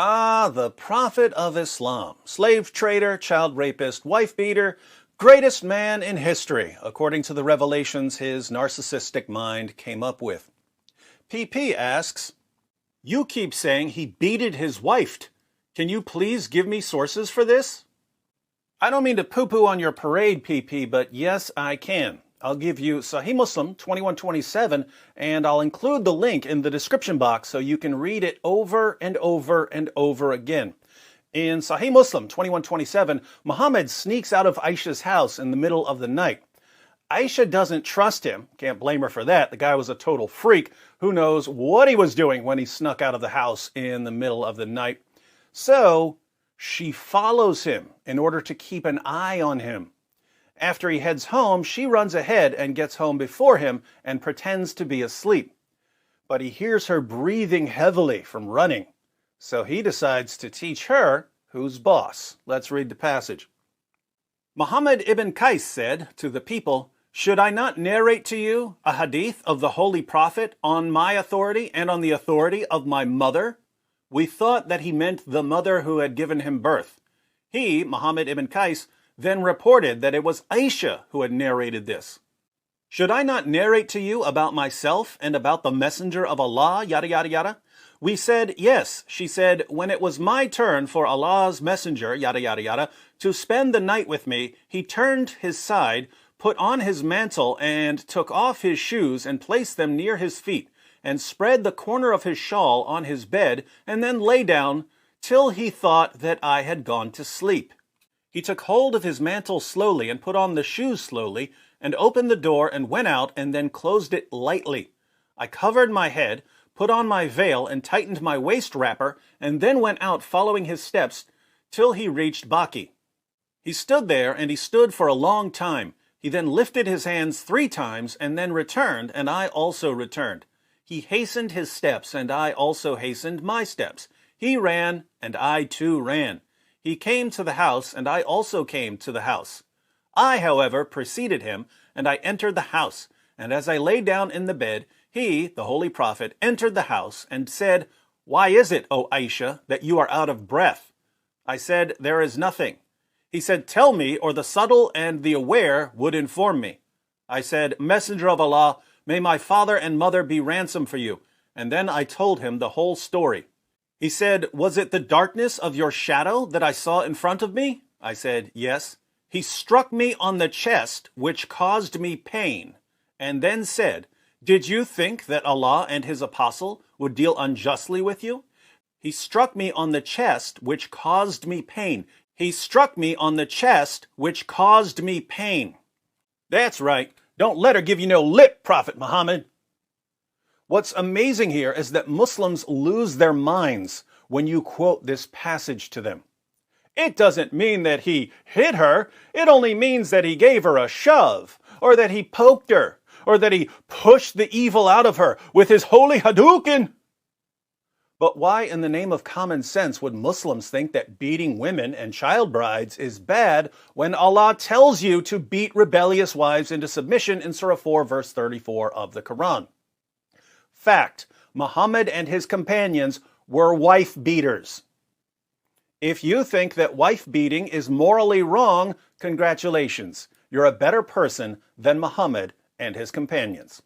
Ah, the Prophet of Islam, slave trader, child rapist, wife beater, greatest man in history, according to the revelations his narcissistic mind came up with. PP asks, you keep saying he beated his wife. Can you please give me sources for this? I don't mean to poo-poo on your parade, PP, but yes, I can. I'll give you Sahih Muslim 2127, and I'll include the link in the description box so you can read it over and over and over again. In Sahih Muslim 2127, Muhammad sneaks out of Aisha's house in the middle of the night. Aisha doesn't trust him. Can't blame her for that. The guy was a total freak. Who knows what he was doing when he snuck out of the house in the middle of the night. So she follows him in order to keep an eye on him. After he heads home, she runs ahead and gets home before him and pretends to be asleep. But he hears her breathing heavily from running. So he decides to teach her who's boss. Let's read the passage. Muhammad ibn Qais said to the people, should I not narrate to you a hadith of the Holy Prophet on my authority and on the authority of my mother? We thought that he meant the mother who had given him birth. He, Muhammad ibn Qais, then reported that it was Aisha who had narrated this. Should I not narrate to you about myself and about the messenger of Allah, yada yada yada? We said, yes. She said, when it was my turn for Allah's messenger, yada yada yada, to spend the night with me, he turned his side, put on his mantle, and took off his shoes and placed them near his feet, and spread the corner of his shawl on his bed, and then lay down till he thought that I had gone to sleep. He took hold of his mantle slowly and put on the shoes slowly and opened the door and went out and then closed it lightly. I covered my head, put on my veil and tightened my waist wrapper and then went out following his steps till he reached Baki. He stood there and he stood for a long time. He then lifted his hands 3 times and then returned, and I also returned. He hastened his steps and I also hastened my steps. He ran and I too ran. He came to the house, and I also came to the house. I, however, preceded him, and I entered the house. And as I lay down in the bed, he, the Holy Prophet, entered the house and said, why is it, O Aisha, that you are out of breath? I said, there is nothing. He said, tell me, or the subtle and the aware would inform me. I said, Messenger of Allah, may my father and mother be ransom for you. And then I told him the whole story. He said, was it the darkness of your shadow that I saw in front of me? I said, yes. He struck me on the chest, which caused me pain, and then said, did you think that Allah and his apostle would deal unjustly with you? He struck me on the chest, which caused me pain. He struck me on the chest, which caused me pain. That's right. Don't let her give you no lip, Prophet Muhammad. What's amazing here is that Muslims lose their minds when you quote this passage to them. It doesn't mean that he hit her. It only means that he gave her a shove, or that he poked her, or that he pushed the evil out of her with his holy Hadouken. But why in the name of common sense would Muslims think that beating women and child brides is bad when Allah tells you to beat rebellious wives into submission in Surah 4, verse 34 of the Quran? Fact, Muhammad and his companions were wife beaters. If you think that wife beating is morally wrong, congratulations. You're a better person than Muhammad and his companions.